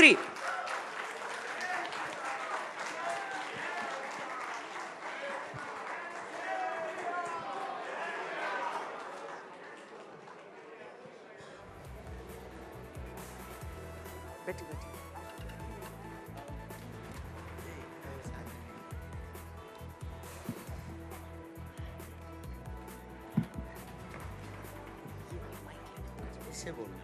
शास्त्री। बैठी बैठी। इससे बोलना।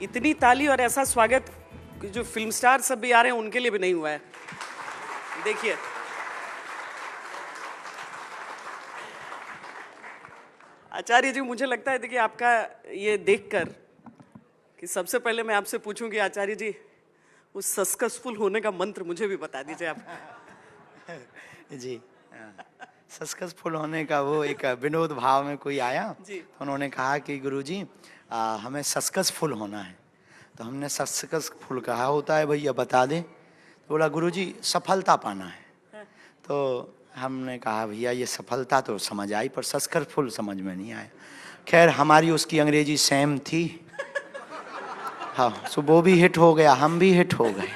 इतनी ताली और ऐसा स्वागत जो फिल्म स्टार सब भी आ रहे हैं उनके लिए भी नहीं हुआ है। देखिए, आचार्य जी, मुझे लगता है देखिए आपका ये देखकर कि सबसे पहले मैं आपसे पूछूं कि आचार्य जी उस सक्सेसफुल होने का मंत्र मुझे भी बता दीजिए आप। जी, सक्सेसफुल होने का वो एक विनोद भाव में कोई आया जी। तो उन्होंने कहा कि गुरुजी हमें सक्सेसफुल होना है। तो हमने सक्सेसफुल कहा होता है भैया बता दें। तो बोला गुरुजी सफलता पाना है। तो हमने कहा भैया ये सफलता तो समझ आई पर सक्सेसफुल समझ में नहीं आया। खैर हमारी उसकी अंग्रेजी सेम थी। हाँ, सो वो भी हिट हो गया, हम भी हिट हो गए।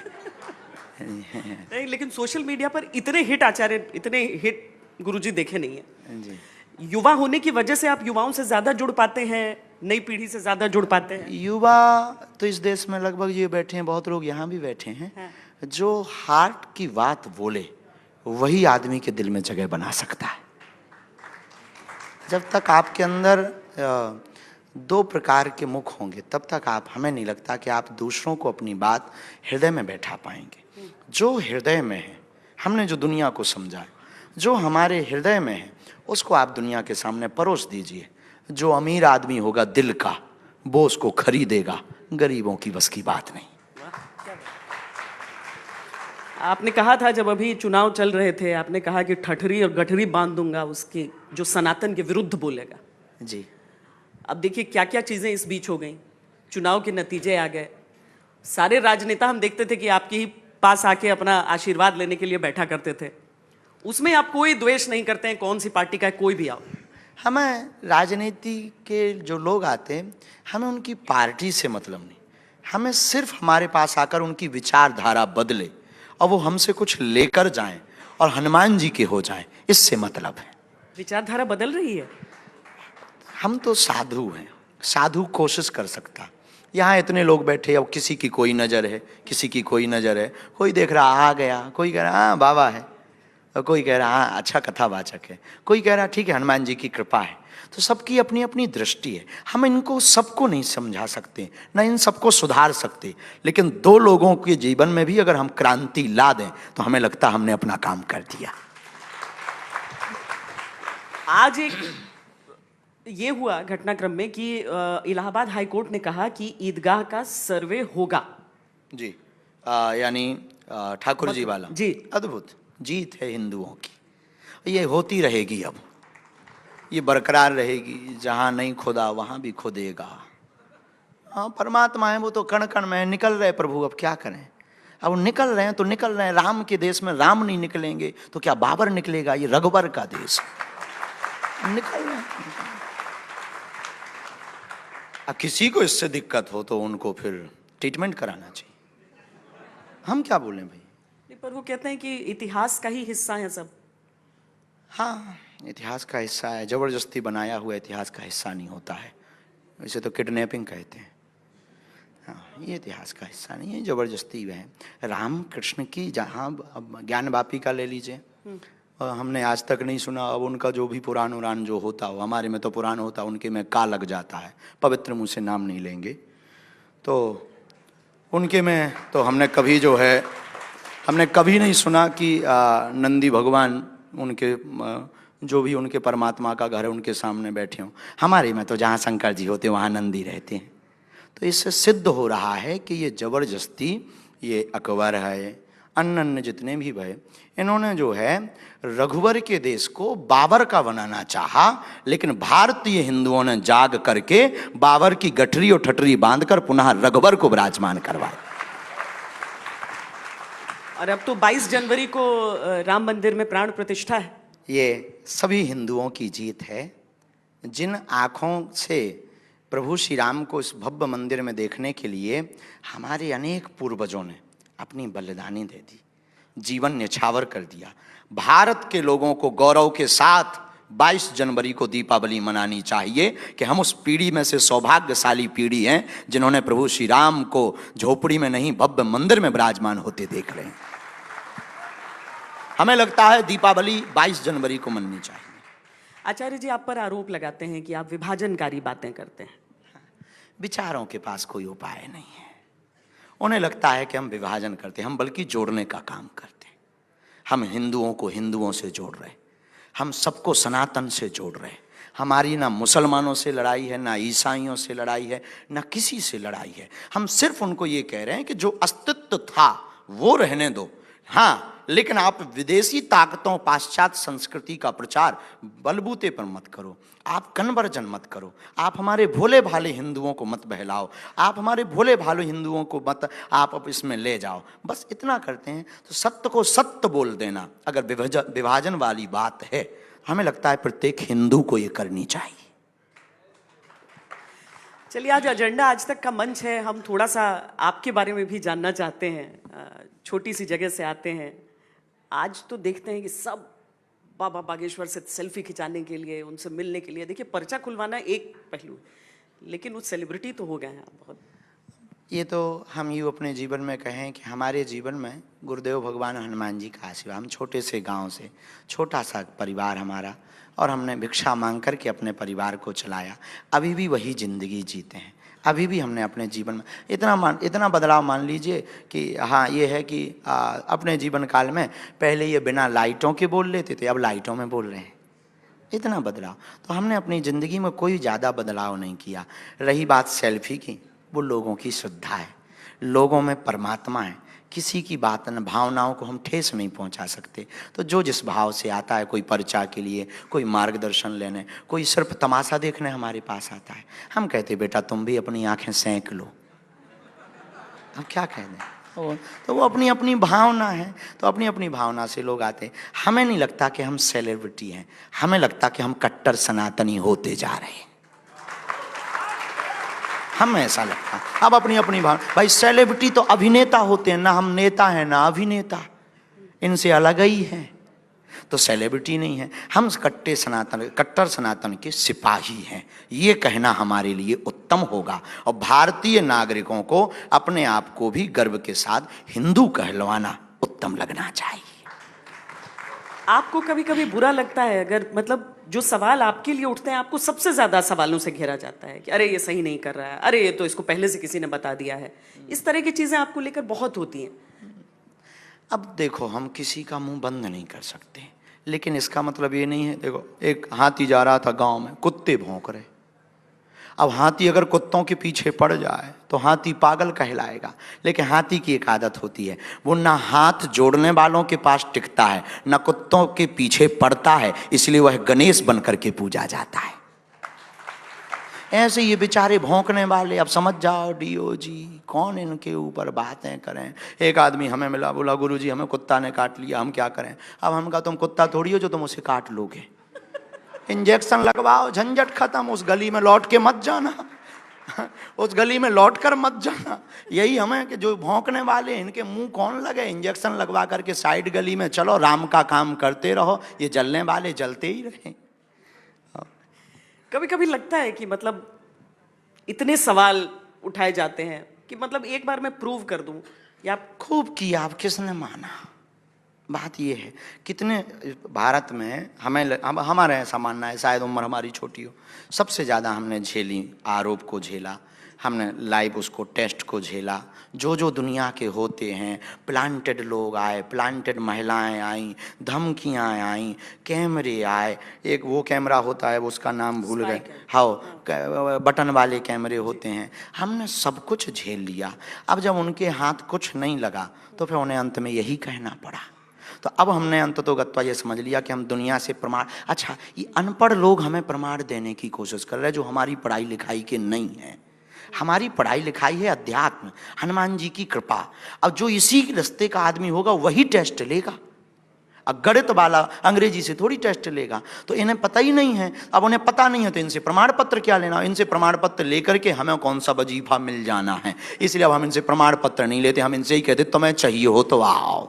नहीं, लेकिन सोशल मीडिया पर इतने हिट आचार्य, इतने हिट गुरुजी देखे नहीं है जी। युवा होने की वजह से। आप युवाओं से ज्यादा जुड़ पाते हैं, नई पीढ़ी से ज्यादा जुड़ पाते हैं। युवा तो इस देश में लगभग ये बैठे हैं, बहुत लोग यहाँ भी बैठे हैं। हाँ। जो हार्ट की बात बोले वही आदमी के दिल में जगह बना सकता है। जब तक आपके अंदर दो प्रकार के मुख होंगे तब तक आप, हमें नहीं लगता कि आप दूसरों को अपनी बात हृदय में बैठा पाएंगे। जो हृदय में है, हमने जो दुनिया को समझा है, जो हमारे हृदय में है उसको आप दुनिया के सामने परोस दीजिए। जो अमीर आदमी होगा दिल का, वो उसको खरीदेगा। गरीबों की बस की बात नहीं। आपने कहा था जब अभी चुनाव चल रहे थे, आपने कहा कि ठठरी और गठरी बांध दूंगा उसकी जो सनातन के विरुद्ध बोलेगा। जी। अब देखिए क्या क्या चीजें इस बीच हो गई। चुनाव के नतीजे आ गए, सारे राजनेता हम देखते थे कि आपके ही पास आके अपना आशीर्वाद लेने के लिए बैठा करते थे। उसमें आप कोई द्वेष नहीं करते हैं, कौन सी पार्टी का है, कोई भी आओ। हमें राजनीति के जो लोग आते हैं, हमें उनकी पार्टी से मतलब नहीं। हमें सिर्फ हमारे पास आकर उनकी विचारधारा बदले और वो हमसे कुछ लेकर जाएं और हनुमान जी के हो जाएं, इससे मतलब है। विचारधारा बदल रही है। हम तो साधु हैं, साधु कोशिश कर सकता। यहाँ इतने लोग बैठे, अब किसी की कोई नज़र है, किसी की कोई नज़र है। कोई देख रहा आ गया, कोई कह रहा हाँ बाबा है, और कोई कह रहा हाँ अच्छा कथावाचक है, कोई कह रहा ठीक है हनुमान जी की कृपा है। तो सबकी अपनी अपनी दृष्टि है। हम इनको सबको नहीं समझा सकते, न इन सबको सुधार सकते, लेकिन दो लोगों के जीवन में भी अगर हम क्रांति ला दें तो हमें लगता हमने अपना काम कर दिया। आज एक ये हुआ घटनाक्रम में कि इलाहाबाद हाई कोर्ट ने कहा कि ईदगाह का सर्वे होगा। जी, यानी ठाकुर जी वाला जी। अद्भुत जीत है हिंदुओं की। ये होती रहेगी, अब ये बरकरार रहेगी। जहाँ नहीं खुदा वहाँ भी खुदेगा। हाँ, परमात्मा है, वो तो कण कण में निकल रहे प्रभु, अब क्या करें। अब वो निकल रहे हैं तो निकल रहे हैं। राम के देश में राम नहीं निकलेंगे तो क्या बाबर निकलेगा? ये रघुबर का देश निकल रहे हैं। अब किसी को इससे दिक्कत हो तो उनको फिर ट्रीटमेंट कराना चाहिए। हम क्या बोलें भाई। नहीं, पर वो कहते हैं कि इतिहास का ही हिस्सा है सब। हाँ, इतिहास का हिस्सा है, जबरदस्ती बनाया हुआ इतिहास का हिस्सा नहीं होता है। इसे तो किडनैपिंग कहते हैं। हाँ, ये इतिहास का हिस्सा नहीं है, जबरदस्ती है। राम कृष्ण की जहाँ, अब ज्ञान वापी का ले लीजिए, हमने आज तक नहीं सुना। अब उनका जो भी पुराण उरान जो होता हो, हमारे में तो पुराण होता, उनके में का लग जाता है। पवित्र मुँह से नाम नहीं लेंगे। तो उनके में तो हमने कभी जो है, हमने कभी नहीं सुना कि नंदी भगवान उनके जो भी उनके परमात्मा का घर है उनके सामने बैठे हों। हमारे में तो जहाँ शंकर जी होते वहाँ नंदी रहते हैं। तो इससे सिद्ध हो रहा है कि ये जबरदस्ती, ये अकबर है, अन्य अन्य जितने भी भय, इन्होंने जो है रघुवर के देश को बाबर का बनाना चाहा, लेकिन भारतीय हिंदुओं ने जाग करके बाबर की गठरी और ठठरी बांधकर पुनः रघुवर को विराजमान करवाया। और अब तो 22 जनवरी को राम मंदिर में प्राण प्रतिष्ठा है। ये सभी हिंदुओं की जीत है। जिन आँखों से प्रभु श्री राम को इस भव्य मंदिर में देखने के लिए हमारे अनेक पूर्वजों ने अपनी बलिदानी दे दी, जीवन न्यछावर कर दिया। भारत के लोगों को गौरव के साथ 22 जनवरी को दीपावली मनानी चाहिए कि हम उस पीढ़ी में से सौभाग्यशाली पीढ़ी हैं जिन्होंने प्रभु श्री राम को झोपड़ी में नहीं भव्य मंदिर में विराजमान होते देख रहे हैं। हमें लगता है दीपावली 22 जनवरी को मननी चाहिए। आचार्य जी, आप पर आरोप लगाते हैं कि आप विभाजनकारी बातें करते हैं। विचारों के पास कोई उपाय नहीं है। उन्हें लगता है कि हम विभाजन करते हैं, हम बल्कि जोड़ने का काम करते हैं। हम हिंदुओं को हिंदुओं से जोड़ रहे हैं, हम सबको सनातन से जोड़ रहे हैं। हमारी ना मुसलमानों से लड़ाई है, ना ईसाइयों से लड़ाई है, ना किसी से लड़ाई है। हम सिर्फ उनको ये कह रहे हैं कि जो अस्तित्व था वो रहने दो। हाँ, लेकिन आप विदेशी ताकतों, पाश्चात्य संस्कृति का प्रचार बलबूते पर मत करो, आप कन्वर्जन मत करो, आप हमारे भोले भाले हिंदुओं को मत बहलाओ, आप हमारे भोले भाले हिंदुओं को मत आप अब इसमें ले जाओ। बस इतना करते हैं तो सत्य को सत्य बोल देना अगर विभाजन वाली बात है, हमें लगता है प्रत्येक हिंदू को ये करनी चाहिए। चलिए, आज एजेंडा आज तक का मंच है, हम थोड़ा सा आपके बारे में भी जानना चाहते हैं। छोटी सी जगह से आते हैं, आज तो देखते हैं कि सब बाबा बागेश्वर से सेल्फी खिंचाने के लिए, उनसे मिलने के लिए, देखिए पर्चा खुलवाना एक पहलू, लेकिन वो सेलिब्रिटी तो हो गए हैं बहुत। ये तो हम यूँ अपने जीवन में कहें कि हमारे जीवन में गुरुदेव भगवान हनुमान जी का आशीर्वाद। हम छोटे से गांव से, छोटा सा परिवार हमारा, और हमने भिक्षा मांग करके अपने परिवार को चलाया। अभी भी वही ज़िंदगी जीते हैं। अभी भी हमने अपने जीवन में इतना बदलाव मान लीजिए कि हाँ, ये है कि अपने जीवन काल में पहले ये बिना लाइटों के बोल लेते थे, अब लाइटों में बोल रहे हैं। इतना बदलाव तो हमने अपनी ज़िंदगी में कोई ज़्यादा बदलाव नहीं किया। रही बात सेल्फी की, वो लोगों की श्रद्धा है, लोगों में परमात्मा है। किसी की बात न भावनाओं को हम ठेस नहीं पहुंचा सकते। तो जो जिस भाव से आता है, कोई पर्चा के लिए, कोई मार्गदर्शन लेने, कोई सिर्फ तमाशा देखने हमारे पास आता है, हम कहते बेटा तुम भी अपनी आंखें सेंक लो। हम क्या कह दें? तो वो अपनी अपनी भावना है, तो अपनी अपनी भावना से लोग आते हैं। हमें नहीं लगता कि हम सेलिब्रिटी हैं, हमें लगता कि हम कट्टर सनातनी होते जा रहे हैं। हमें ऐसा लगता है। अब अपनी अपनी भाई सेलिब्रिटी तो अभिनेता होते हैं ना, हम नेता हैं ना अभिनेता, इनसे अलग ही है। तो सेलिब्रिटी नहीं है, हम कट्टर सनातन के सिपाही हैं। ये कहना हमारे लिए उत्तम होगा, और भारतीय नागरिकों को अपने आप को भी गर्व के साथ हिंदू कहलवाना उत्तम लगना चाहिए। आपको कभी कभी बुरा लगता है अगर मतलब जो सवाल आपके लिए उठते हैं, आपको सबसे ज्यादा सवालों से घेरा जाता है कि अरे ये सही नहीं कर रहा है, अरे ये तो इसको पहले से किसी ने बता दिया है, इस तरह की चीजें आपको लेकर बहुत होती हैं? अब देखो, हम किसी का मुंह बंद नहीं कर सकते, लेकिन इसका मतलब ये नहीं है। देखो, एक हाथी जा रहा था गांव में, कुत्ते भौंक रहे। अब हाथी अगर कुत्तों के पीछे पड़ जाए तो हाथी पागल कहलाएगा, लेकिन हाथी की एक आदत होती है, वो ना हाथ जोड़ने वालों के पास टिकता है, ना कुत्तों के पीछे पड़ता है, इसलिए वह गणेश बन करके पूजा जाता है। ऐसे ये बेचारे भौंकने वाले, अब समझ जाओ डीओजी कौन इनके ऊपर बातें करें। एक आदमी हमें मिला, बोला गुरुजी हमें कुत्ता ने काट लिया, हम क्या करें? अब हम कहा तुम कुत्ता थोड़ी हो जो तुम उसे काट लोगे, इंजेक्शन लगवाओ, झंझट खत्म, उस गली में लौट के मत जाना, उस गली में लौट कर मत जाना। यही हमें कि जो भौंकने वाले, इनके मुंह कौन लगे, इंजेक्शन लगवा करके साइड गली में चलो, राम का काम करते रहो, ये जलने वाले जलते ही रहे। कभी कभी लगता है कि मतलब इतने सवाल उठाए जाते हैं कि मतलब एक बार मैं प्रूव कर दूं, या खूब किया, अब किसने माना? बात ये है, कितने भारत में हमारे ऐसा मानना है, शायद उम्र हमारी छोटी हो, सबसे ज़्यादा हमने झेली, आरोप को झेला, हमने लाइव उसको टेस्ट को झेला। जो दुनिया के होते हैं, प्लांटेड लोग आए, प्लांटेड महिलाएं आईं, धमकियां आईं, कैमरे आए, एक वो कैमरा होता है उसका नाम भूल गए, हाँ बटन वाले कैमरे होते हैं, हमने सब कुछ झेल लिया। अब जब उनके हाथ कुछ नहीं लगा तो फिर उन्हें अंत में यही कहना पड़ा। तो अब हमने अंततोगत्वा ये समझ लिया कि हम दुनिया से प्रमाण, अच्छा ये अनपढ़ लोग हमें प्रमाण देने की कोशिश कर रहे हैं जो हमारी पढ़ाई लिखाई के नहीं है। हमारी पढ़ाई लिखाई है अध्यात्म, हनुमान जी की कृपा। अब जो इसी रास्ते का आदमी होगा वही टेस्ट लेगा। अब गणित वाला अंग्रेजी से थोड़ी टेस्ट लेगा, तो इन्हें पता ही नहीं है। अब उन्हें पता नहीं है तो इनसे प्रमाण पत्र क्या लेना, इनसे प्रमाण पत्र लेकर के हमें कौन सा वजीफा मिल जाना है। इसलिए अब हम इनसे प्रमाण पत्र नहीं लेते, हम इनसे ही कहते तुम्हें चाहिए हो तो आओ।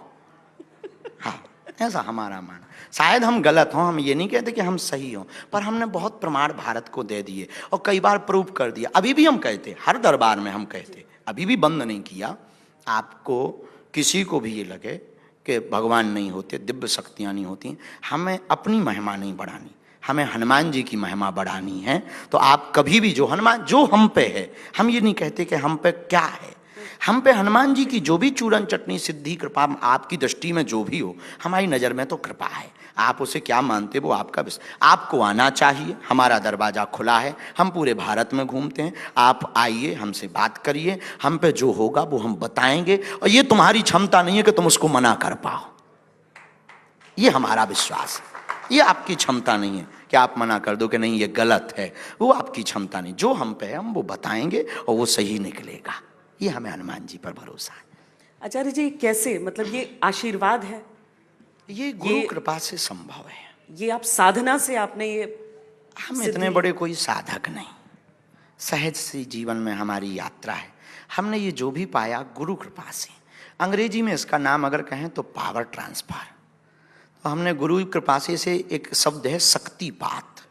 हाँ, ऐसा हमारा मानना। शायद हम गलत हों, हम ये नहीं कहते कि हम सही हों, पर हमने बहुत प्रमाण भारत को दे दिए और कई बार प्रूव कर दिया। अभी भी हम कहते, हर दरबार में हम कहते, अभी भी बंद नहीं किया। आपको किसी को भी ये लगे कि भगवान नहीं होते, दिव्य शक्तियाँ नहीं होती, हमें अपनी महिमा नहीं बढ़ानी, हमें हनुमान जी की महिमा बढ़ानी है। तो आप कभी भी जो हनुमान जो हम पे है, हम ये नहीं कहते कि हम पे क्या है, हम पे हनुमान जी की जो भी चूरन चटनी सिद्धि कृपा आपकी दृष्टि में जो भी हो, हमारी नज़र में तो कृपा है। आप उसे क्या मानते वो आपका विषय। आपको आना चाहिए, हमारा दरवाज़ा खुला है, हम पूरे भारत में घूमते हैं। आप आइए, हमसे बात करिए, हम पे जो होगा वो हम बताएंगे। और ये तुम्हारी क्षमता नहीं है कि तुम उसको मना कर पाओ, ये हमारा विश्वास है। ये आपकी क्षमता नहीं है कि आप मना कर दो कि नहीं ये गलत है, वो आपकी क्षमता नहीं। जो हम पे है हम वो बताएंगे और वो सही निकलेगा। ये हमें हनुमान जी पर भरोसा है। आचार्य जी कैसे, मतलब ये आशीर्वाद है, ये गुरु कृपा से संभव है। ये आप साधना से आपने ये, हम इतने बड़े कोई साधक नहीं, सहज सी जीवन में हमारी यात्रा है। हमने ये जो भी पाया गुरु कृपा से। अंग्रेजी में इसका नाम अगर कहें तो पावर ट्रांसफर। तो हमने गुरु कृपा से एक शब्द है शक्तिपात,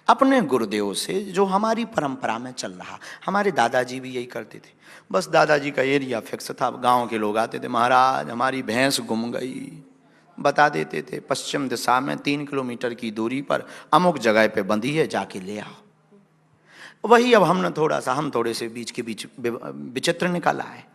अपने गुरुदेव से जो हमारी परंपरा में चल रहा। हमारे दादाजी भी यही करते थे। बस दादाजी का एरिया फिक्स था, गांव के लोग आते थे, महाराज हमारी भैंस गुम गई, बता देते थे पश्चिम दिशा में 3 किलोमीटर की दूरी पर अमुक जगह पे बंधी है, जाके ले आओ। वही अब हमने थोड़ा सा, हम थोड़े से बीच के बीच विचित्र निकाला है,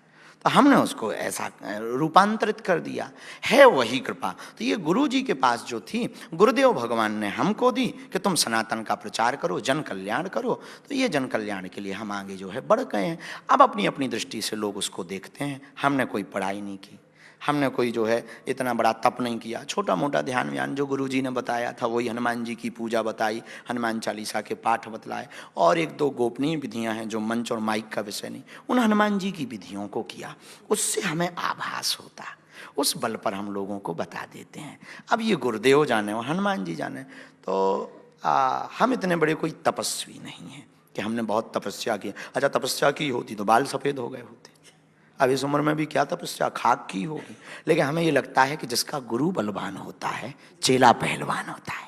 तो हमने उसको ऐसा रूपांतरित कर दिया है। वही कृपा तो ये गुरु जी के पास जो थी, गुरुदेव भगवान ने हमको दी कि तुम सनातन का प्रचार करो, जन कल्याण करो। तो ये जन कल्याण के लिए हम आगे जो है बढ़ गए हैं। अब अपनी अपनी दृष्टि से लोग उसको देखते हैं। हमने कोई पढ़ाई नहीं की, हमने कोई जो है इतना बड़ा तप नहीं किया, छोटा मोटा ध्यान व्यान जो गुरुजी ने बताया था वही, हनुमान जी की पूजा बताई, हनुमान चालीसा के पाठ बतलाए, और 1-2 गोपनीय विधियां हैं जो मंच और माइक का विषय नहीं, उन हनुमान जी की विधियों को किया। उससे हमें आभास होता, उस बल पर हम लोगों को बता देते हैं। अब ये गुरुदेव जाने और हनुमान जी जाने, तो हम इतने बड़े कोई तपस्वी नहीं हैं कि हमने बहुत तपस्या की। अच्छा, तपस्या की होती तो बाल सफ़ेद हो गए होते। अब इस उम्र में भी क्या तपस्या, खाक की होगी। लेकिन हमें ये लगता है कि जिसका गुरु बलवान होता है, चेला पहलवान होता है।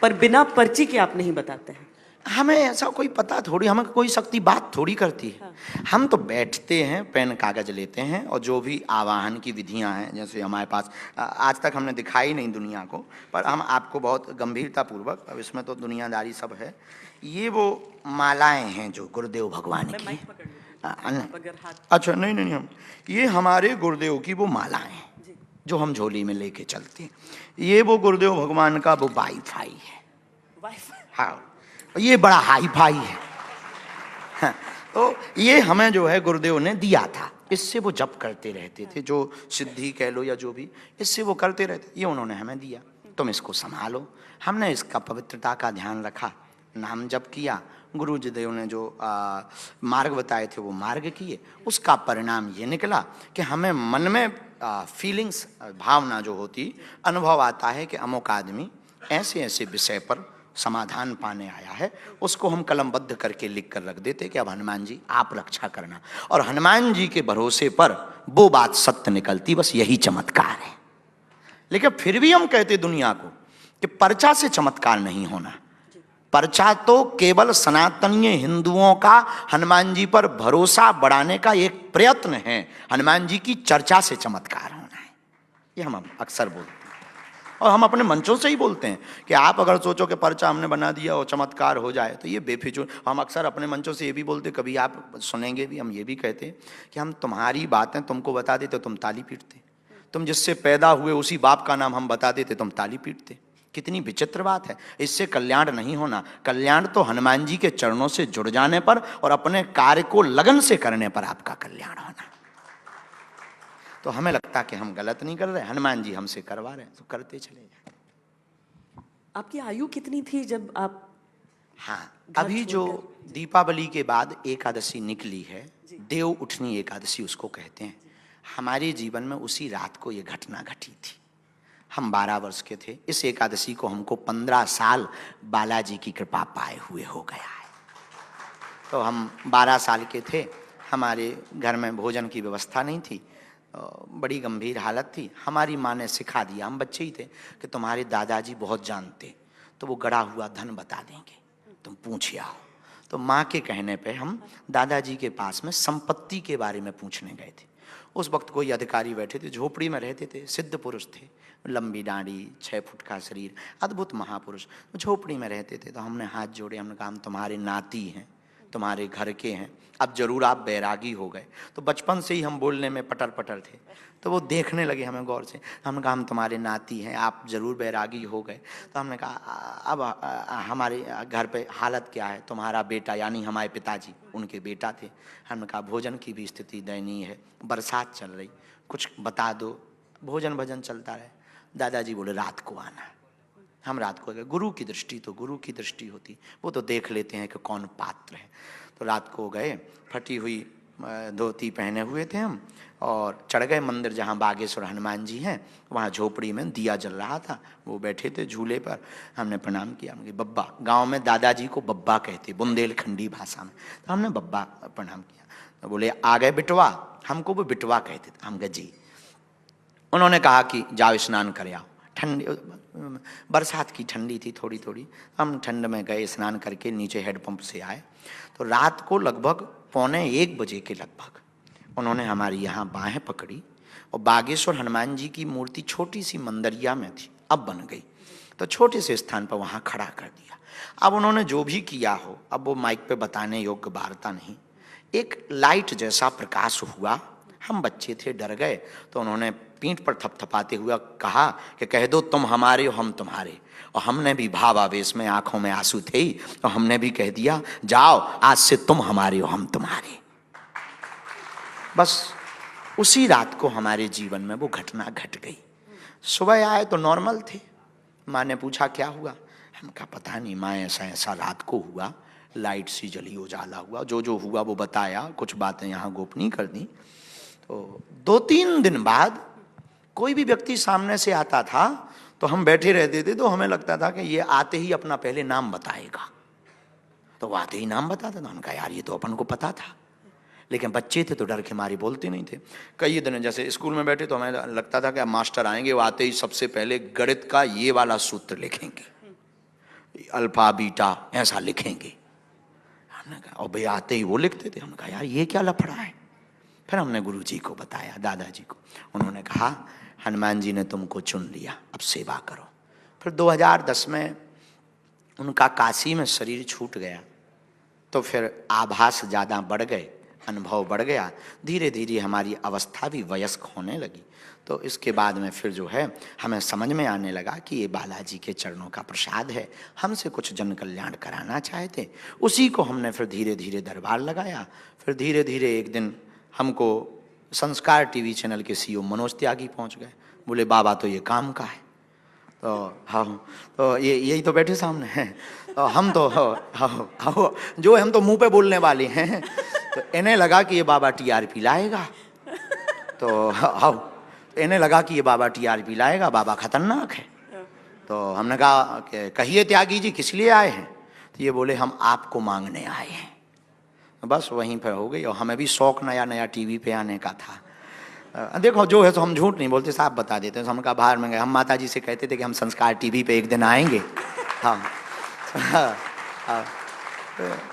पर बिना पर्ची के आप नहीं बताते हैं। हमें ऐसा कोई पता थोड़ी, हमें कोई शक्ति बात थोड़ी करती है। हम तो बैठते हैं, पेन कागज लेते हैं, और जो भी आवाहन की विधियां हैं, जैसे हमारे पास आज तक हमने दिखाई नहीं दुनिया को, पर हम आपको बहुत गंभीरता पूर्वक, अब इसमें तो दुनियादारी सब है, ये वो मालाएं हैं जो गुरुदेव भगवान की। अच्छा, नहीं नहीं, हम ये हमारे गुरुदेव की वो मालाएं हैं जो हम झोली में लेके चलते हैं। ये वो गुरुदेव भगवान का वो वाईफाई है। हाँ, ये बड़ा हाई फाई है। हाँ, तो ये हमें जो है गुरुदेव ने दिया था, इससे वो जप करते रहते थे, जो सिद्धि कह लो या जो भी, इससे वो करते रहते। ये उन्होंने हमें दिया, तुम इसको संभालो। हमने इसका पवित्रता का ध्यान रखा, नाम जप किया, गुरु जी देव ने जो मार्ग बताए थे वो मार्ग किए। उसका परिणाम ये निकला कि हमें मन में फीलिंग्स, भावना जो होती, अनुभव आता है कि अमुक आदमी ऐसे ऐसे विषय पर समाधान पाने आया है, उसको हम कलमबद्ध करके लिख कर रख देते कि अब हनुमान जी आप रक्षा करना। और हनुमान जी के भरोसे पर वो बात सत्य निकलती, बस यही चमत्कार है। लेकिन फिर भी हम कहते दुनिया को कि पर्चा से चमत्कार नहीं होना। पर्चा तो केवल सनातनीय हिंदुओं का हनुमान जी पर भरोसा बढ़ाने का एक प्रयत्न है। हनुमान जी की चर्चा से चमत्कार होना है, ये हम अक्सर बोलते हैं, और हम अपने मंचों से ही बोलते हैं कि आप अगर सोचो कि पर्चा हमने बना दिया और चमत्कार हो जाए तो ये बेफिजूल। हम अक्सर अपने मंचों से ये भी बोलते, कभी आप सुनेंगे भी, हम ये भी कहते कि हम तुम्हारी बातें तुमको बता देते तुम ताली पीटते, तुम जिससे पैदा हुए उसी बाप का नाम हम बता देते तुम ताली पीटते। कितनी विचित्र बात है। इससे कल्याण नहीं होना। कल्याण तो हनुमान जी के चरणों से जुड़ जाने पर और अपने कार्य को लगन से करने पर आपका कल्याण होना। तो हमें लगता कि हम गलत नहीं कर रहे, हनुमान जी हमसे करवा रहे हैं, तो करते चले जाए। आपकी आयु कितनी थी जब आप? हाँ, अभी जो दीपावली के बाद एकादशी निकली है, देव उठनी एकादशी उसको कहते हैं। हमारे जीवन में उसी रात को ये घटना घटी थी। हम 12 वर्ष के थे। इस एकादशी को हमको 15 साल बालाजी की कृपा पाए हुए हो गया है। तो हम 12 साल के थे, हमारे घर में भोजन की व्यवस्था नहीं थी, बड़ी गंभीर हालत थी। हमारी माँ ने सिखा दिया, हम बच्चे ही थे, कि तुम्हारे दादाजी बहुत जानते, तो वो गड़ा हुआ धन बता देंगे, तुम पूछ आओ। तो माँ के कहने पे हम दादाजी के पास में संपत्ति के बारे में पूछने गए थे। उस वक्त कोई अधिकारी बैठे थे, झोपड़ी में रहते थे, सिद्ध पुरुष थे, लंबी दाढ़ी, 6 फुट का शरीर, अद्भुत महापुरुष, झोपड़ी में रहते थे। तो हमने हाथ जोड़े, हमने कहा हम तुम्हारे नाती हैं, तुम्हारे घर के हैं, अब जरूर आप बैरागी हो गए। तो बचपन से ही हम बोलने में पटर पटर थे। तो वो देखने लगे हमें गौर से। हमने कहा हम तुम्हारे नाती हैं, आप जरूर बैरागी हो गए। तो हमने कहा अब हमारे घर पे हालत क्या है? तुम्हारा बेटा, यानी हमारे पिताजी, उनके बेटा थे। हमने कहा भोजन की भी स्थिति दयनीय है, बरसात चल रही, कुछ बता दो, भोजन भजन चलता रहे। दादाजी बोले रात को आना। हम रात को गए। गुरु की दृष्टि तो गुरु की दृष्टि होती, वो तो देख लेते हैं कि कौन पात्र है। तो रात को गए, फटी हुई धोती पहने हुए थे हम, और चढ़ गए मंदिर जहाँ बागेश्वर हनुमान जी हैं। वहाँ झोपड़ी में दिया जल रहा था, वो बैठे थे झूले पर। हमने प्रणाम किया, हमने बब्बा, गांव में दादाजी को बब्बा कहते, बुंदेलखंडी भाषा में। तो हमने बब्बा प्रणाम किया। तो बोले आ गए बिटवा? हमको वो बिटवा कहते थे। हम कहे जी। उन्होंने कहा कि जाओ स्नान कर आओ। ठंडी, बरसात की ठंडी थी थोड़ी थोड़ी। हम ठंड में गए, स्नान करके नीचे हैंडपंप से आए। तो रात को लगभग 12:45 बजे के लगभग उन्होंने हमारी यहाँ बाहें पकड़ी, और बागेश्वर हनुमान जी की मूर्ति छोटी सी मंदिरिया में थी, अब बन गई, तो छोटे से स्थान पर वहाँ खड़ा कर दिया। अब उन्होंने जो भी किया हो, अब वो माइक पे बताने योग्य वार्ता नहीं। एक लाइट जैसा प्रकाश हुआ, हम बच्चे थे, डर गए। तो उन्होंने पीठ पर थपथपाते हुए कहा कि कह दो तुम हमारे हो हम तुम्हारे। और हमने भी भावावेश में, आंखों में आंसू थे ही, तो हमने भी कह दिया जाओ आज से तुम हमारे हो हम तुम्हारे। बस उसी रात को हमारे जीवन में वो घटना घट गई। सुबह आए तो नॉर्मल थे। माँ ने पूछा क्या हुआ? हम कहा पता नहीं माँ, ऐसा ऐसा रात को हुआ, लाइट सी जली, उजाला हुआ, जो जो हुआ वो बताया, कुछ बातें यहाँ गोपनीय कर दी। तो 2-3 दिन बाद कोई भी व्यक्ति सामने से आता था तो हम बैठे रहते थे, तो हमें लगता था कि ये आते ही अपना पहले नाम बताएगा। तो वो आते ही नाम बताता था। उनका यार ये तो अपन को पता था, लेकिन बच्चे थे तो डर के मारे बोलते नहीं थे। कई दिन जैसे स्कूल में बैठे तो हमें लगता था कि अब मास्टर आएंगे, वो आते ही सबसे पहले गणित का ये वाला सूत्र लिखेंगे, अल्फा बीटा ऐसा लिखेंगे। हमने कहा और भाई आते ही वो लिखते थे। हमने कहा यार ये क्या लफड़ा है? फिर हमने गुरुजी को बताया, दादाजी को। उन्होंने कहा हनुमान जी ने तुमको चुन लिया, अब सेवा करो। फिर 2010 में उनका काशी में शरीर छूट गया, तो फिर आभास ज़्यादा बढ़ गए, अनुभव बढ़ गया। धीरे धीरे हमारी अवस्था भी वयस्क होने लगी। तो इसके बाद में फिर जो है हमें समझ में आने लगा कि ये बालाजी के चरणों का प्रसाद है, हमसे कुछ जन कल्याण कराना चाहते। उसी को हमने फिर धीरे धीरे दरबार लगाया। फिर धीरे धीरे एक दिन हमको संस्कार टीवी चैनल के सीईओ मनोज त्यागी पहुंच गए। बोले बाबा तो ये काम का है। तो हाँ, तो ये यही तो बैठे सामने हैं। तो हम तो हाँ जो हम तो मुंह पे बोलने वाले हैं। तो इन्हें लगा कि ये बाबा टीआरपी लाएगा। तो हाँ, इन्हें लगा कि ये बाबा टीआरपी लाएगा, बाबा खतरनाक है। तो हमने कहा कि कहिए त्यागी जी किस लिए आए हैं? तो ये बोले हम आपको मांगने आए हैं। बस वहीं पर हो गई। और हमें भी शौक नया नया टीवी पे आने का था। देखो जो है तो हम झूठ नहीं बोलते, साफ बता देते हैं। हमने कहा बाहर में गए, हम माता जी से कहते थे कि हम संस्कार टीवी पे एक दिन आएंगे। हाँ, हाँ।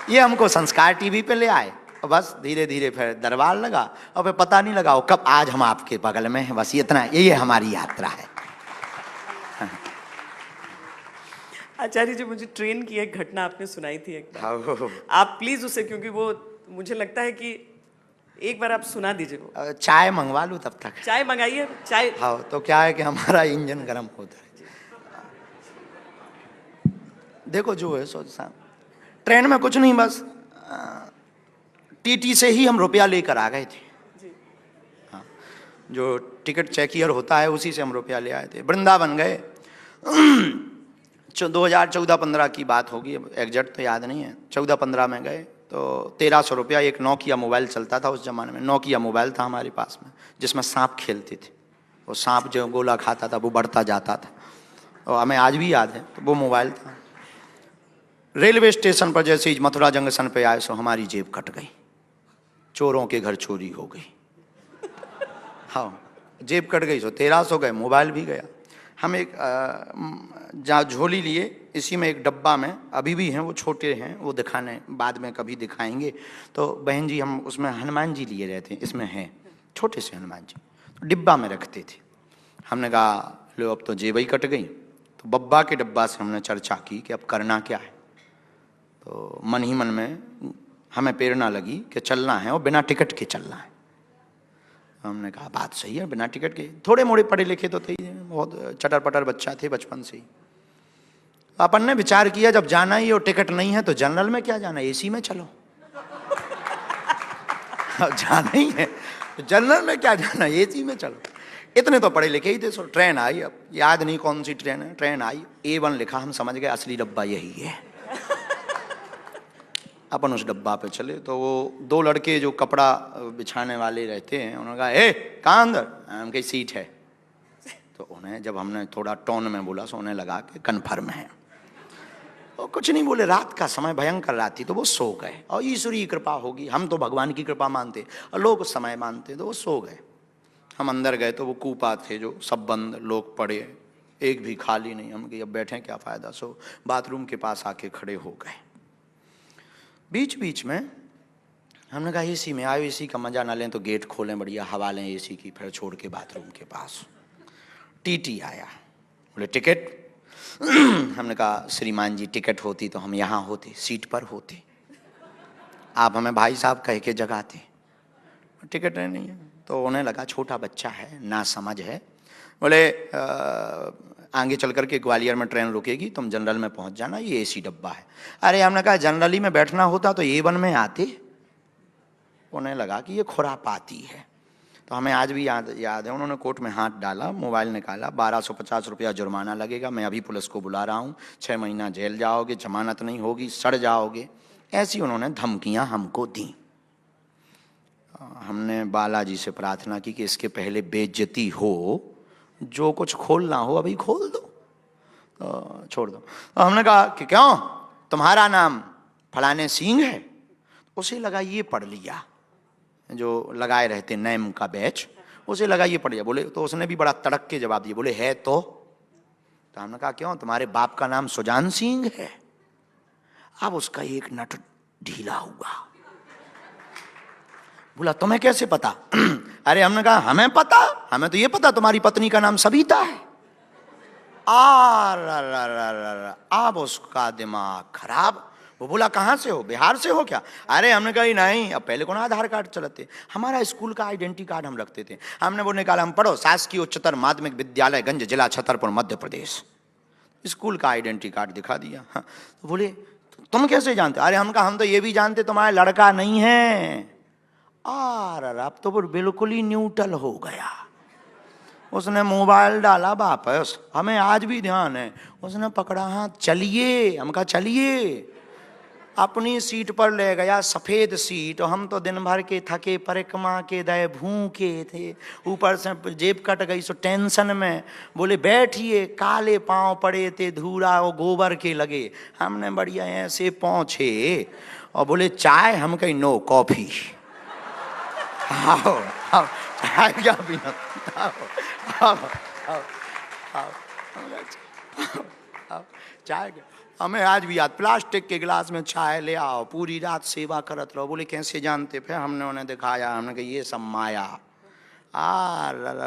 ये हमको संस्कार टीवी पे ले आए, और बस धीरे धीरे फिर दरबार लगा, और फिर पता नहीं लगा वो कब आज हम आपके बगल में हैं। बस इतना, यही हमारी यात्रा है। आचार्य जी, मुझे ट्रेन की एक घटना आपने सुनाई थी एक बार, आप प्लीज उसे, क्योंकि वो मुझे लगता है कि एक बार आप सुना दीजिए वो। चाय मंगवा लूँ तब तक? चाय मंगाइए। चाय, हाँ, तो क्या है कि हमारा इंजन गर्म होता है। देखो जो है सो ट्रेन में कुछ नहीं, बस टीटी से ही हम रुपया लेकर आ गए थे। हाँ, जो टिकट चेकियर होता है उसी से हम रुपया ले आए थे। वृंदावन गए। 2014-15 की बात होगी, अब एग्जैक्ट तो याद नहीं है। 14-15 में गए तो 1300 रुपया एक नोकिया मोबाइल चलता था उस जमाने में। नोकिया मोबाइल था हमारे पास में, जिसमें सांप खेलते थे। वो सांप जो गोला खाता था वो बढ़ता जाता था, और हमें आज भी याद है। तो वो मोबाइल था। रेलवे स्टेशन पर जैसे ही मथुरा जंक्शन पे आए सो हमारी जेब कट गई, चोरों के घर चोरी हो गई। हाँ, जेब कट गई, सो 1300 गए, मोबाइल भी गया। हम एक जहाँ झोली लिए, इसी में एक डब्बा में अभी भी हैं, वो छोटे हैं, वो दिखाने बाद में कभी दिखाएंगे। तो बहन जी हम उसमें हनुमान जी लिए रहते हैं, इसमें हैं छोटे से हनुमान जी, तो डिब्बा में रखते थे। हमने कहा लो अब तो जेब ही कट गई। तो बब्बा के डब्बा से हमने चर्चा की कि अब करना क्या है। तो मन ही मन में हमें प्रेरणा लगी कि चलना है और बिना टिकट के चलना है। हमने कहा बात सही है, बिना टिकट के। थोड़े मोड़े पढ़े लिखे तो थे, बहुत चटर पटर बच्चा थे बचपन से ही। अपन ने विचार किया जब जाना ही और टिकट नहीं है तो जनरल में क्या जाना, एसी में चलो। जाना ही है तो जनरल में क्या जाना, एसी में चलो। इतने तो पढ़े लिखे ही थे। सो ट्रेन आई, अब याद नहीं कौन सी ट्रेन है, ट्रेन आई, A1 लिखा, हम समझ गए असली डब्बा यही है। अपन उस डब्बा पे चले तो वो 2 लड़के जो कपड़ा बिछाने वाले रहते हैं, उन्होंने कहा ए कहाँ अंदर, हम कही सीट है। तो उन्हें जब हमने थोड़ा टोन में बोला सो उन्हें लगा कि कन्फर्म है। और कुछ नहीं बोले, रात का समय भयंकर रात थी, तो वो सो गए। और ईश्वरीय कृपा होगी, हम तो भगवान की कृपा मानते और लोग समय मानते, तो वो सो गए। हम अंदर गए तो वो कूपा थे जो सब बंद, लोग पड़े, एक भी खाली नहीं। हम कही अब बैठे क्या फ़ायदा। सो बाथरूम के पास आके खड़े हो गए। बीच बीच में हमने कहा एसी में आयो, एसी का मजा ना लें तो गेट खोलें, बढ़िया हवा लें एसी की, फिर छोड़ के बाथरूम के पास। टीटी आया, बोले टिकट। हमने कहा श्रीमान जी टिकट होती तो हम यहाँ होते, सीट पर होते, आप हमें भाई साहब कह के जगाते। टिकट नहीं है। तो उन्हें लगा छोटा बच्चा है, ना समझ है। बोले आगे चल करके ग्वालियर में ट्रेन रुकेगी, तुम जनरल में पहुंच जाना, ये एसी डब्बा है। अरे हमने कहा जनरली में बैठना होता तो A1 में आते। उन्हें लगा कि ये खुरापाती है। तो हमें आज भी याद है, उन्होंने कोट में हाथ डाला, मोबाइल निकाला, 1250 रुपया जुर्माना लगेगा, मैं अभी पुलिस को बुला रहा हूँ, 6 महीना जेल जाओगे, जमानत नहीं होगी, सड़ जाओगे। ऐसी उन्होंने धमकियाँ हमको दी। हमने बालाजी से प्रार्थना की कि इसके पहले बेइज्जती हो, जो कुछ खोलना हो अभी खोल दो, तो छोड़ दो। तो हमने कहा कि क्यों तुम्हारा नाम फलाने सिंह है। उसे लगा ये पढ़ लिया, जो लगाए रहते नेम का बैच, उसे लगा ये पढ़ लिया। बोले तो उसने भी बड़ा तड़क के जवाब दिया, बोले है तो हमने कहा क्यों तुम्हारे बाप का नाम सुजान सिंह है। अब उसका एक नट ढीला हुआ, बोला तुम्हें कैसे पता। अरे हमने कहा हमें पता, हमें तो ये पता तुम्हारी पत्नी का नाम सविता है। अब उसका दिमाग खराब। वो बोला कहाँ से हो, बिहार से हो क्या। अरे हमने कहा नहीं, अब पहले कौन आधार कार्ड चलाते, हमारा स्कूल का आइडेंटिटी कार्ड हम रखते थे। हमने वो निकाला, हम पढ़ो शासकीय उच्चतर माध्यमिक विद्यालय गंज, जिला छतरपुर, मध्य प्रदेश। स्कूल का आइडेंटिटी कार्ड दिखा दिया। हाँ, तो बोले तुम कैसे जानते। अरे हम कहा हम तो ये भी जानते तुम्हारा लड़का नहीं है। अब तो वो बिल्कुल ही न्यूट्रल हो गया। उसने मोबाइल डाला वापस, हमें आज भी ध्यान है। उसने पकड़ा हाथ, चलिए। हम कहा चलिए। अपनी सीट पर ले गया, सफेद सीट। और हम तो दिन भर के थके परिक्रमा के दे भूखे थे, ऊपर से जेब कट गई सो टेंशन में। बोले बैठिए, काले पांव पड़े थे, धूरा और गोबर के लगे। हमने बढ़िया ऐसे पहुंचे और बोले चाय। हम कहीं नो, कॉफी। आओ आओ चाय क्या पीना, आओ आओ आओ चाय। हमें आज भी याद, प्लास्टिक के गिलास में चाय ले आओ, पूरी रात सेवा करत रहो। बोले कैसे जानते। फिर हमने उन्हें दिखाया, हमने कहा ये सब माया।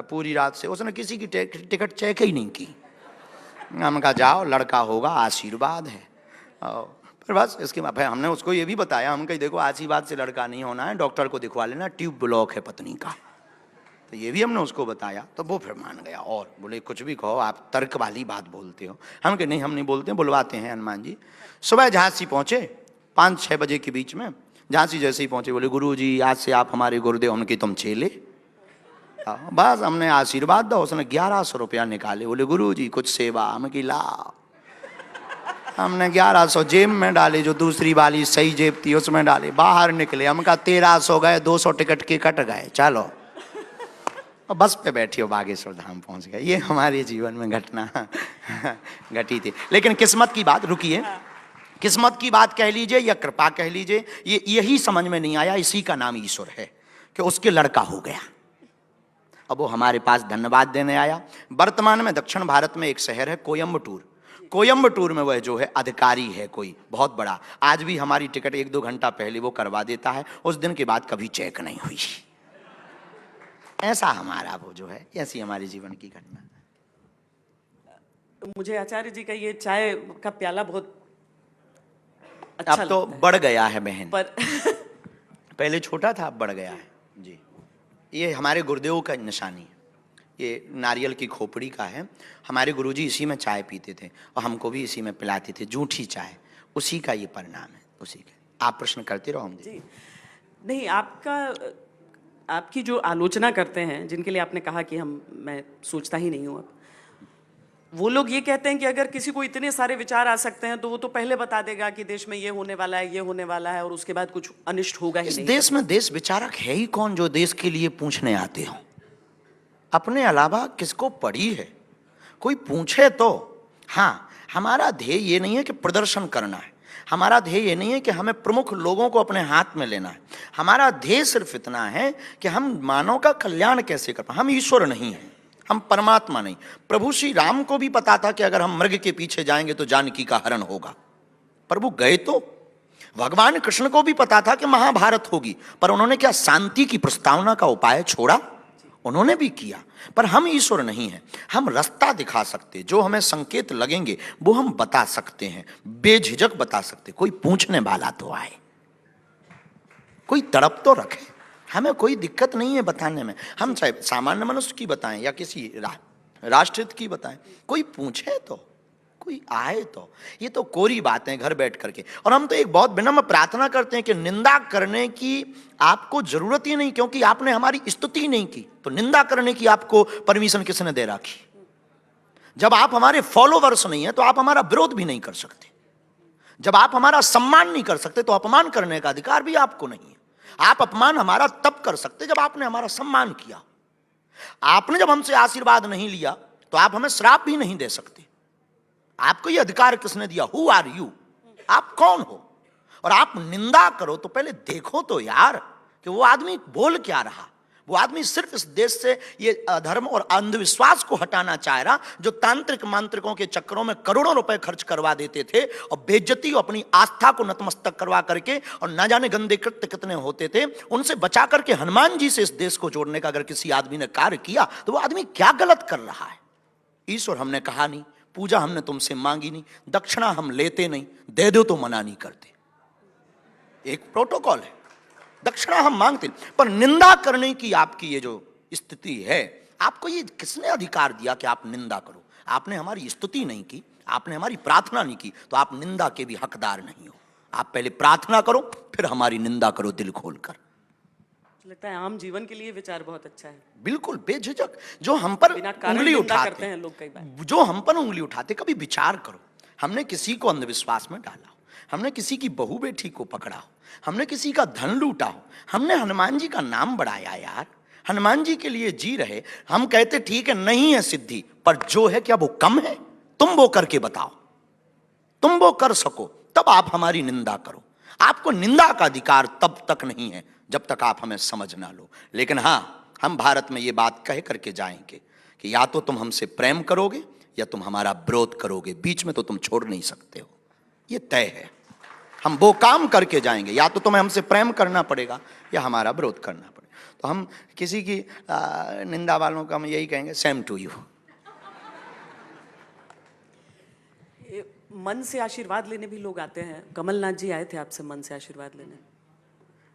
पूरी रात से उसने किसी की टिकट चेक ही नहीं की। हमने कहा जाओ, लड़का होगा, आशीर्वाद है। फिर बस इसके बाद भाई हमने उसको ये भी बताया, हम कहीं देखो आशीर्वाद से लड़का नहीं होना है, डॉक्टर को दिखवा लेना, ट्यूब ब्लॉक है पत्नी का। तो ये भी हमने उसको बताया, तो वो फिर मान गया। और बोले कुछ भी कहो, आप तर्क वाली बात बोलते हो। हम कहे नहीं, हम नहीं बोलते, बुलवाते हैं हनुमान जी। सुबह झांसी पहुँचे 5-6 बजे के बीच में। झांसी जैसे ही पहुँचे बोले गुरु जी आज से आप हमारे गुरुदेव। उनकी तुम चेले। बस हमने आशीर्वाद दो। उसने 1100 रुपया निकाले। बोले गुरु जी कुछ सेवा। हम की ला हमने 1100 जेब में डाले, जो दूसरी वाली सही जेब थी उसमें डाले, बाहर निकले। हम कहा 1300 गए, 200 टिकट के कट गए, चलो और बस पे बैठी हो बागेश्वर धाम पहुंच गए। ये हमारे जीवन में घटना घटी थी। लेकिन किस्मत की बात, रुकिए, किस्मत की बात कह लीजिए या कृपा कह लीजिए, यही समझ में नहीं आया, इसी का नाम ईश्वर है कि उसके लड़का हो गया। अब वो हमारे पास धन्यवाद देने आया। वर्तमान में दक्षिण भारत में एक शहर है कोयम्बटूर, कोयम्बटूर में वह जो है अधिकारी है कोई बहुत बड़ा। आज भी हमारी टिकट 1-2 घंटा पहले वो करवा देता है, उस दिन के बाद कभी चेक नहीं हुई। ऐसा हमारा वो जो है, ऐसी हमारे जीवन की घटना। मुझे आचार्य जी का ये चाय का प्याला बहुत अच्छा अब तो बढ़ गया है बहन, पर पहले छोटा था, अब बढ़ गया है जी। ये हमारे गुरुदेव का निशानी है, ये नारियल की खोपड़ी का है। हमारे गुरुजी इसी में चाय पीते थे और हमको भी इसी में पिलाते थे, जूठी चाय, उसी का ये परिणाम है, उसी का। आप प्रश्न करते रहो हम जी। नहीं, आपकी जो आलोचना करते हैं, जिनके लिए आपने कहा कि मैं सोचता ही नहीं हूँ, अब वो लोग ये कहते हैं कि अगर किसी को इतने सारे विचार आ सकते हैं तो वो तो पहले बता देगा कि देश में ये होने वाला है, ये होने वाला है, और उसके बाद कुछ अनिष्ट होगा ही नहीं। इस देश में देश विचारक है ही कौन जो देश के लिए पूछने आते हो? अपने अलावा किसको पड़ी है? कोई पूछे तो। हाँ, हमारा ध्येय ये नहीं है कि प्रदर्शन करना है, हमारा ध्येय ये नहीं है कि हमें प्रमुख लोगों को अपने हाथ में लेना है। हमारा ध्येय सिर्फ इतना है कि हम मानव का कल्याण कैसे कर पाए। हम ईश्वर नहीं हैं, हम परमात्मा नहीं। प्रभु श्री राम को भी पता था कि अगर हम मृग के पीछे जाएंगे तो जानकी का हरण होगा, प्रभु गए तो। भगवान कृष्ण को भी पता था कि महाभारत होगी, पर उन्होंने क्या शांति की प्रस्तावना का उपाय छोड़ा? उन्होंने भी किया। पर हम ईश्वर नहीं हैं, हम रास्ता दिखा सकते, जो हमें संकेत लगेंगे वो हम बता सकते हैं, बेझिझक बता सकते। कोई पूछने वाला तो आए, कोई तड़प तो रखे, हमें कोई दिक्कत नहीं है बताने में। हम चाहे सामान्य मनुष्य की बताएं या किसी राष्ट्रहित की बताएं, कोई पूछे तो, कोई आए तो। ये तो कोरी बातें घर बैठ करके। और हम तो एक बहुत विनम्र प्रार्थना करते हैं कि निंदा करने की आपको जरूरत ही नहीं, क्योंकि आपने हमारी स्तुति नहीं की, तो निंदा करने की आपको परमिशन किसने दे रखी? जब आप हमारे फॉलोवर्स नहीं है तो आप हमारा विरोध भी नहीं कर सकते। जब आप हमारा सम्मान नहीं कर सकते तो अपमान करने का अधिकार भी आपको नहीं है। आप अपमान हमारा तब कर सकते जब आपने हमारा सम्मान किया। आपने जब हमसे आशीर्वाद नहीं लिया तो आप हमें श्राप भी नहीं दे सकते। आपको यह अधिकार किसने दिया? Who are you? आप कौन हो? और आप निंदा करो तो पहले देखो तो यार कि वो आदमी बोल क्या रहा। वो आदमी सिर्फ इस देश से ये अधर्म और अंधविश्वास को हटाना चाह रहा, जो तांत्रिक मांत्रिकों के चक्करों में करोड़ों रुपए खर्च करवा देते थे और बेइज्जती और अपनी आस्था को नतमस्तक करवा करके, और न जाने गंदे कृत्य कितने होते थे, उनसे बचा करके हनुमान जी से इस देश को जोड़ने का अगर किसी आदमी ने कार्य किया तो वो आदमी क्या गलत कर रहा है? ईश्वर हमने कहा नहीं, पूजा हमने तुमसे मांगी नहीं, दक्षिणा हम लेते नहीं, दे दो तो मना नहीं करते, एक प्रोटोकॉल है। दक्षिणा हम मांगते, पर निंदा करने की आपकी ये जो स्थिति है, आपको ये किसने अधिकार दिया कि आप निंदा करो? आपने हमारी स्तुति नहीं की, आपने हमारी प्रार्थना नहीं की, तो आप निंदा के भी हकदार नहीं हो। आप पहले प्रार्थना करो, फिर हमारी निंदा करो दिल खोलकर। लगता है आम जीवन के लिए विचार बहुत अच्छा है। बिल्कुल बेझिझक। जो हम पर उंगली उठाते हैं लोग, कई बार जो हम पर उंगली उठाते, कभी विचार करो। हमने किसी को अंधविश्वास में डाला हो, हमने किसी की बहू बेटी को पकड़ा हो, हमने किसी का धन लूटा हो, हमने हनुमान जी का नाम बढ़ाया यार, हनुमान जी के लिए जी रहे। हम कहते ठीक है नहीं है सिद्धि, पर जो है क्या वो कम है? तुम वो करके बताओ, तुम वो कर सको तब आप हमारी निंदा करो। आपको निंदा का अधिकार तब तक नहीं है जब तक आप हमें समझ ना लो। लेकिन हाँ, हम भारत में ये बात कह करके जाएंगे कि या तो तुम हमसे प्रेम करोगे या तुम हमारा विरोध करोगे, बीच में तो तुम छोड़ नहीं सकते हो, ये तय है। हम वो काम करके जाएंगे, या तो तुम्हें हमसे प्रेम करना पड़ेगा या हमारा विरोध करना पड़ेगा। तो हम किसी की निंदा वालों का हम यही कहेंगे, सेम टू यू। मन से आशीर्वाद लेने भी लोग आते हैं। कमलनाथ जी आए थे आपसे मन से आशीर्वाद लेने,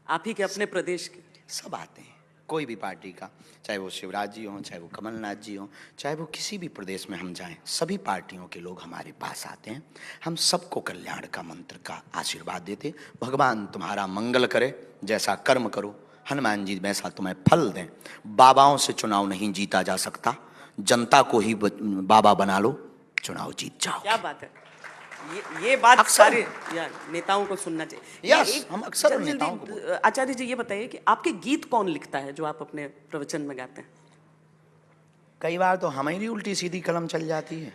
आप ही के अपने प्रदेश के। सब आते हैं, कोई भी पार्टी का, चाहे वो शिवराज जी हों, चाहे वो कमलनाथ जी हों, चाहे वो किसी भी प्रदेश में हम जाएं, सभी पार्टियों के लोग हमारे पास आते हैं। हम सबको कल्याण का मंत्र का आशीर्वाद देते। भगवान तुम्हारा मंगल करे, जैसा कर्म करो, हनुमान जी वैसा तुम्हें फल दें। बाबाओं से चुनाव नहीं जीता जा सकता, जनता को ही बाबा बना लो, चुनाव जीत जाओ। क्या बात है, ये बात अक्सर- सारे नेताओं को सुनना चाहिए। Yes, ये हम अक्सर जल्दी- नेताओं को जल्दी, आचार्य जी ये बताइए कि आपके गीत कौन लिखता है जो आप अपने प्रवचन में गाते हैं? कई बार तो हमारी उल्टी सीधी कलम चल जाती है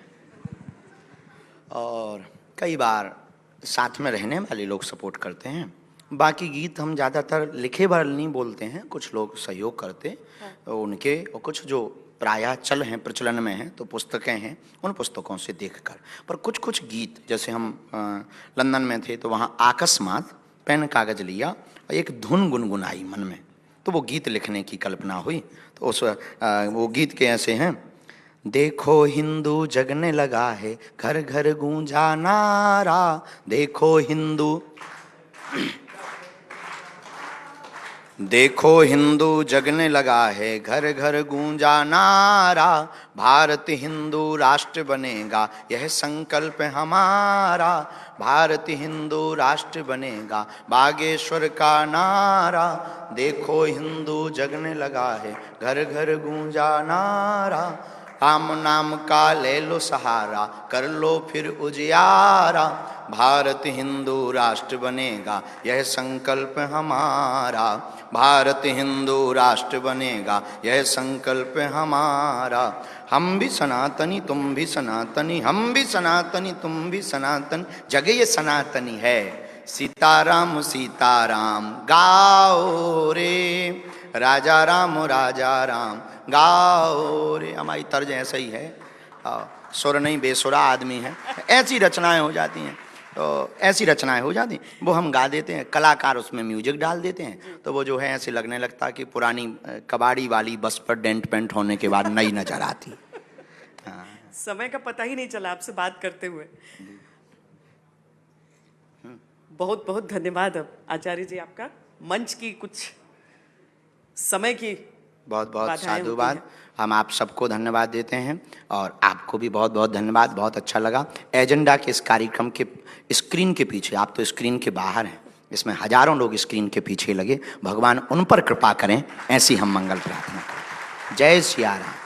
और कई बार साथ में रहने वाले लोग सपोर्ट करते हैं। बाकी गीत हम ज़्यादातर लिखे भर नहीं बोलते हैं, कुछ लोग सहयोग करते उनके, और कुछ जो प्रायः चल हैं, प्रचलन में हैं, तो पुस्तकें हैं, उन पुस्तकों से देखकर। पर कुछ कुछ गीत, जैसे हम लंदन में थे तो वहाँ अकस्मात पेन कागज लिया और एक धुन गुनगुनाई मन में, तो वो गीत लिखने की कल्पना हुई। तो उस वो गीत के ऐसे हैं, देखो हिंदू जगने लगा है, घर घर गूंजा नारा, देखो हिंदू देखो हिंदू जगने लगा है, घर घर गूंजा नारा, भारत हिंदू राष्ट्र बनेगा यह संकल्प हमारा, भारत हिंदू राष्ट्र बनेगा बागेश्वर का नारा, देखो हिंदू जगने लगा है, घर घर गूंजा नारा, राम नाम का ले लो सहारा, कर लो फिर उजियारा, भारत हिंदू राष्ट्र बनेगा यह संकल्प हमारा, भारत हिंदू राष्ट्र बनेगा यह संकल्प हमारा, हम भी सनातनी तुम भी सनातनी, हम भी सनातनी तुम भी सनातनी, जग ये सनातनी है, सीताराम सीताराम गाओ रे, राजा राम गाओ रे। हमारी तर्ज ऐसा ही है, सुर नहीं बेसुरा आदमी है, ऐसी रचनाएं हो जाती हैं। तो ऐसी रचनाएं हो जाती, वो हम गा देते हैं, कलाकार उसमें म्यूजिक डाल देते हैं, तो वो जो है ऐसे लगने लगता कि पुरानी कबाड़ी वाली बस पर डेंट पेंट होने के बाद नई नजर आती। समय का पता ही नहीं चला आपसे बात करते हुए। बहुत बहुत धन्यवाद अब आचार्य जी, आपका मंच की कुछ समय की बहुत बहुत बाधाएं होती साधुवाद। हैं। हम आप सबको धन्यवाद देते हैं और आपको भी बहुत बहुत धन्यवाद, बहुत अच्छा लगा। एजेंडा के इस कार्यक्रम के स्क्रीन के पीछे, आप तो स्क्रीन के बाहर हैं, इसमें हजारों लोग स्क्रीन के पीछे लगे, भगवान उन पर कृपा करें, ऐसी हम मंगल प्रार्थना करें। जय सिया राम।